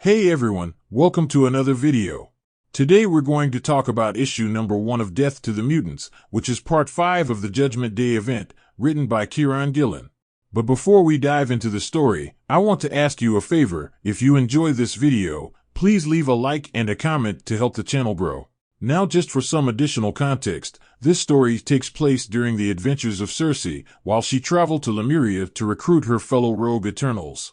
Hey everyone, welcome to another video. Today we're going to talk about issue number 1 of Death to the Mutants, which is part 5 of the Judgment Day event, written by Kieron Gillen. But before we dive into the story, I want to ask you a favor. If you enjoy this video, please leave a like and a comment to help the channel grow. Now just for some additional context, this story takes place during the adventures of Sersi, while she traveled to Lemuria to recruit her fellow rogue Eternals.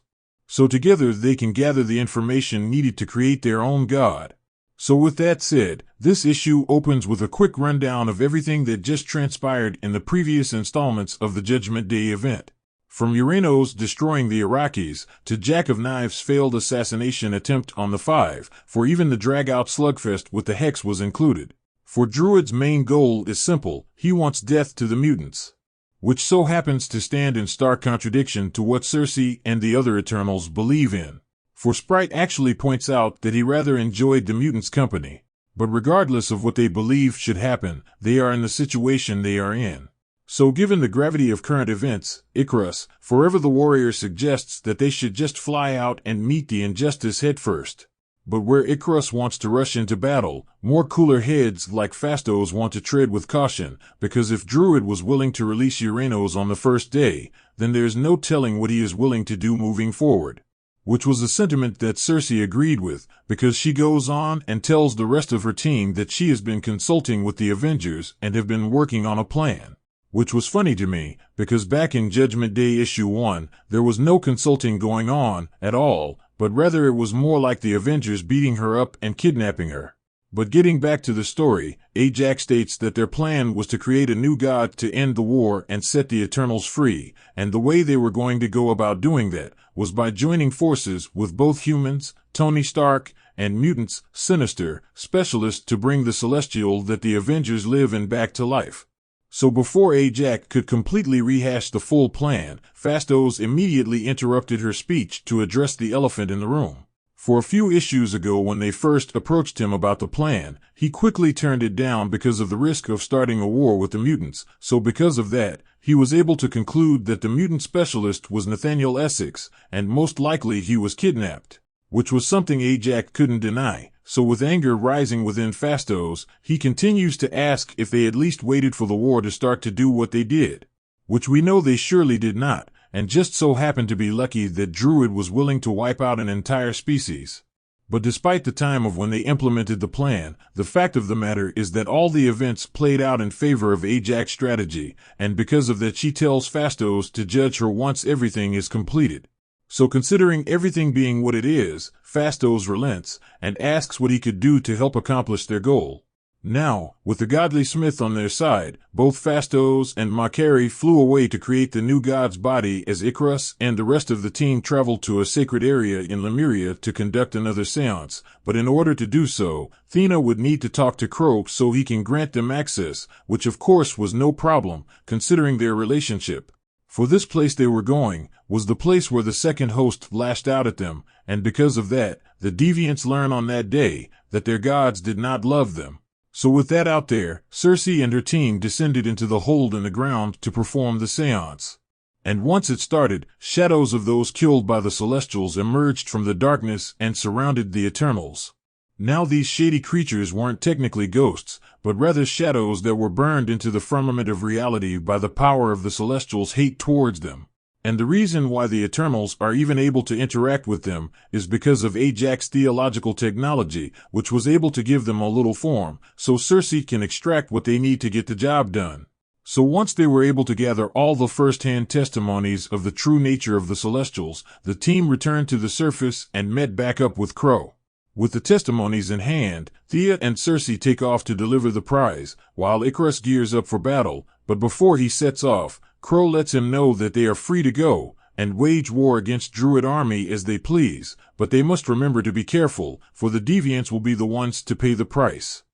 So together they can gather the information needed to create their own god. So with that said, this issue opens with a quick rundown of everything that just transpired in the previous installments of the Judgment Day event. From Uranos destroying the Iraqis, to Jack of Knives' failed assassination attempt on the Five, for even the drag-out slugfest with the Hex was included. For Druid's main goal is simple: he wants death to the mutants, which so happens to stand in stark contradiction to what Sersi and the other Eternals believe in. For Sprite actually points out that he rather enjoyed the mutants' company. But regardless of what they believe should happen, they are in the situation they are in. So given the gravity of current events, Icarus, Forever the Warrior, suggests that they should just fly out and meet the injustice headfirst. But where Icarus wants to rush into battle, more cooler heads like Phastos want to tread with caution, because if Druid was willing to release Uranos on the first day, then there's no telling what he is willing to do moving forward. Which was a sentiment that Sersi agreed with, because she goes on and tells the rest of her team that she has been consulting with the Avengers and have been working on a plan. Which was funny to me, because back in Judgment Day issue 1, there was no consulting going on at all, but rather it was more like the Avengers beating her up and kidnapping her. But getting back to the story, Ajax states that their plan was to create a new god to end the war and set the Eternals free, and the way they were going to go about doing that was by joining forces with both humans, Tony Stark, and mutants, Sinister, Specialist, to bring the Celestial that the Avengers live in back to life. So before Ajax could completely rehash the full plan, Phastos immediately interrupted her speech to address the elephant in the room. For a few issues ago, when they first approached him about the plan, he quickly turned it down because of the risk of starting a war with the mutants. So because of that, he was able to conclude that the mutant specialist was Nathaniel Essex, and most likely he was kidnapped. Which was something Ajax couldn't deny. So with anger rising within Phastos, he continues to ask if they at least waited for the war to start to do what they did. Which we know they surely did not, and just so happened to be lucky that Druid was willing to wipe out an entire species. But despite the time of when they implemented the plan, the fact of the matter is that all the events played out in favor of Ajax's strategy, and because of that she tells Phastos to judge her once everything is completed. So considering everything being what it is, Phastos relents, and asks what he could do to help accomplish their goal. Now, with the godly Smith on their side, both Phastos and Makari flew away to create the new god's body as Icarus and the rest of the team traveled to a sacred area in Lemuria to conduct another seance, but in order to do so, Thena would need to talk to Croak so he can grant them access, which of course was no problem, considering their relationship. For this place they were going was the place where the second host lashed out at them, and because of that, the Deviants learn on that day that their gods did not love them. So with that out there, Sersi and her team descended into the hold in the ground to perform the seance. And once it started, shadows of those killed by the Celestials emerged from the darkness and surrounded the Eternals. Now these shady creatures weren't technically ghosts, but rather shadows that were burned into the firmament of reality by the power of the Celestials' hate towards them. And the reason why the Eternals are even able to interact with them is because of Ajax's theological technology, which was able to give them a little form, so Sersi can extract what they need to get the job done. So once they were able to gather all the first-hand testimonies of the true nature of the Celestials, the team returned to the surface and met back up with Crow. With the testimonies in hand, Thea and Sersi take off to deliver the prize, while Icarus gears up for battle, but before he sets off, Crow lets him know that they are free to go and wage war against Druid army as they please, but they must remember to be careful, for the Deviants will be the ones to pay the price.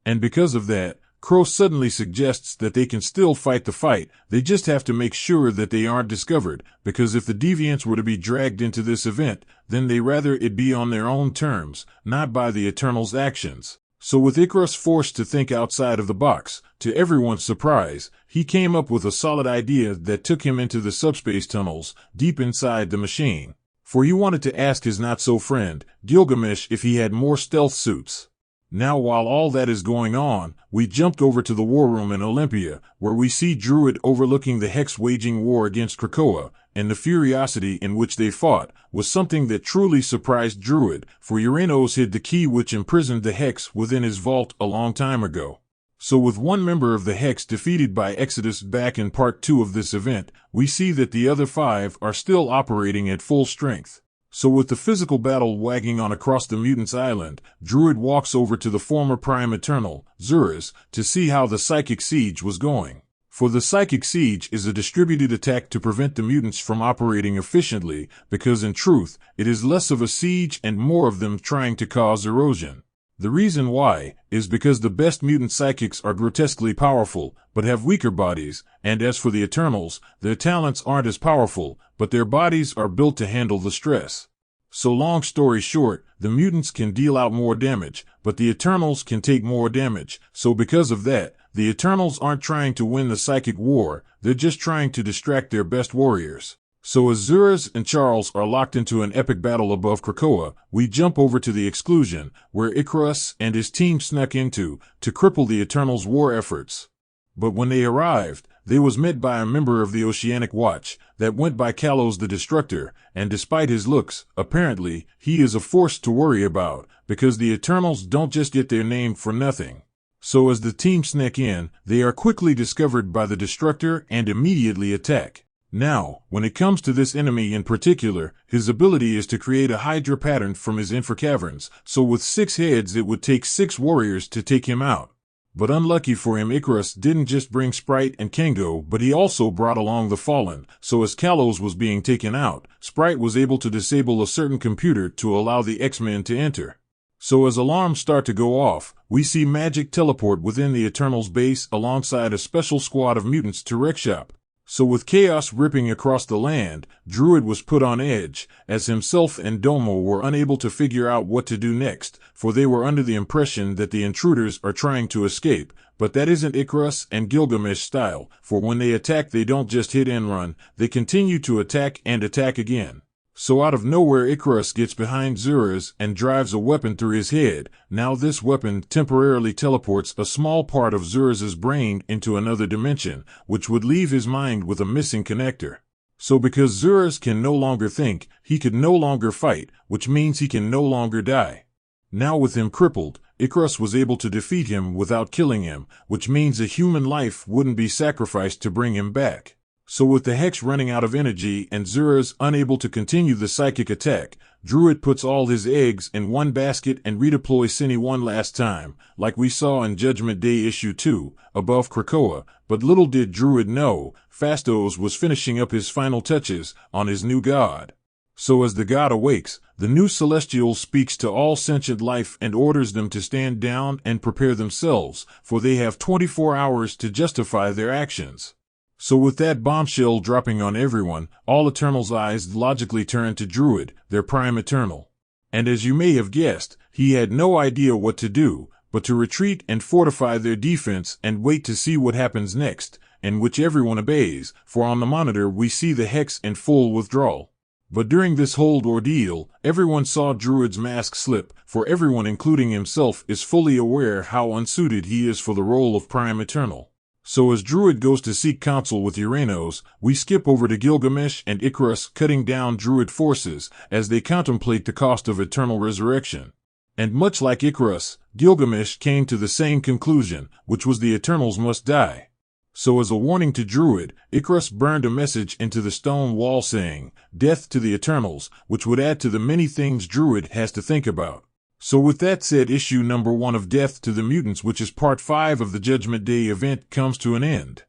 And because of that, Crow suddenly suggests that they can still fight the fight, they just have to make sure that they aren't discovered, because if the Deviants were to be dragged into this event, then they rather it be on their own terms, not by the Eternals' actions. So with Icarus forced to think outside of the box, to everyone's surprise, he came up with a solid idea that took him into the subspace tunnels, deep inside the machine. for he wanted to ask his not-so-friend, Gilgamesh, if he had more stealth suits. Now while all that is going on, we jumped over to the war room in Olympia, where we see Druid overlooking the Hex waging war against Krakoa, and the furiosity in which they fought was something that truly surprised Druid, for Uranos hid the key which imprisoned the Hex within his vault a long time ago. So with one member of the Hex defeated by Exodus back in part 2 of this event, we see that the other 5 are still operating at full strength. So with the physical battle wagging on across the Mutants' Island, Druid walks over to the former Prime Eternal, Zuras, to see how the Psychic Siege was going. For the Psychic Siege is a distributed attack to prevent the mutants from operating efficiently, because in truth, it is less of a siege and more of them trying to cause erosion. The reason why is because the best mutant psychics are grotesquely powerful, but have weaker bodies, and as for the Eternals, their talents aren't as powerful, but their bodies are built to handle the stress. So long story short, the mutants can deal out more damage, but the Eternals can take more damage, so because of that, the Eternals aren't trying to win the psychic war, they're just trying to distract their best warriors. So as Zuras and Charles are locked into an epic battle above Krakoa, we jump over to the Exclusion, where Icarus and his team snuck into, to cripple the Eternals' war efforts. But when they arrived, they was met by a member of the Oceanic Watch, that went by Kalos the Destructor, and despite his looks, apparently, he is a force to worry about, because the Eternals don't just get their name for nothing. So as the team sneak in, they are quickly discovered by the Destructor and immediately attack. Now, when it comes to this enemy in particular, his ability is to create a Hydra pattern from his infracaverns, so with 6 heads it would take 6 warriors to take him out. But unlucky for him, Icarus didn't just bring Sprite and Kango, but he also brought along the Fallen, so as Kalos was being taken out, Sprite was able to disable a certain computer to allow the X-Men to enter. So as alarms start to go off, we see Magic teleport within the Eternals base alongside a special squad of mutants to Wreckshop. So with chaos ripping across the land, Druid was put on edge, as himself and Domo were unable to figure out what to do next, for they were under the impression that the intruders are trying to escape, but that isn't Icarus and Gilgamesh style, for when they attack they don't just hit and run, they continue to attack and attack again. So out of nowhere Icarus gets behind Zuras and drives a weapon through his head. Now this weapon temporarily teleports a small part of Zuras's brain into another dimension, which would leave his mind with a missing connector. So because Zuras can no longer think, he could no longer fight, which means he can no longer die. Now with him crippled, Icarus was able to defeat him without killing him, which means a human life wouldn't be sacrificed to bring him back. So with the Hex running out of energy and Zuras unable to continue the psychic attack, Druid puts all his eggs in one basket and redeploys Cine one last time, like we saw in Judgment Day issue 2, above Krakoa, but little did Druid know, Phastos was finishing up his final touches on his new god. So as the god awakes, the new Celestial speaks to all sentient life and orders them to stand down and prepare themselves, for they have 24 hours to justify their actions. So with that bombshell dropping on everyone, all Eternals' eyes logically turn to Druid, their Prime Eternal. And as you may have guessed, he had no idea what to do, but to retreat and fortify their defense and wait to see what happens next, and which everyone obeys, for on the monitor we see the Hex in full withdrawal. But during this whole ordeal, everyone saw Druid's mask slip, for everyone including himself is fully aware how unsuited he is for the role of Prime Eternal. So as Druid goes to seek counsel with Uranos, we skip over to Gilgamesh and Icarus cutting down Druid forces as they contemplate the cost of eternal resurrection. And much like Icarus, Gilgamesh came to the same conclusion, which was the Eternals must die. So as a warning to Druid, Icarus burned a message into the stone wall saying, "Death to the Eternals," which would add to the many things Druid has to think about. So with that said, issue number 1 of Death to the Mutants, which is part 5 of the Judgment Day event, comes to an end.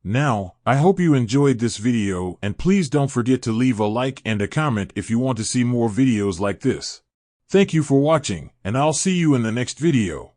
Now, I hope you enjoyed this video, and please don't forget to leave a like and a comment if you want to see more videos like this. Thank you for watching, and I'll see you in the next video.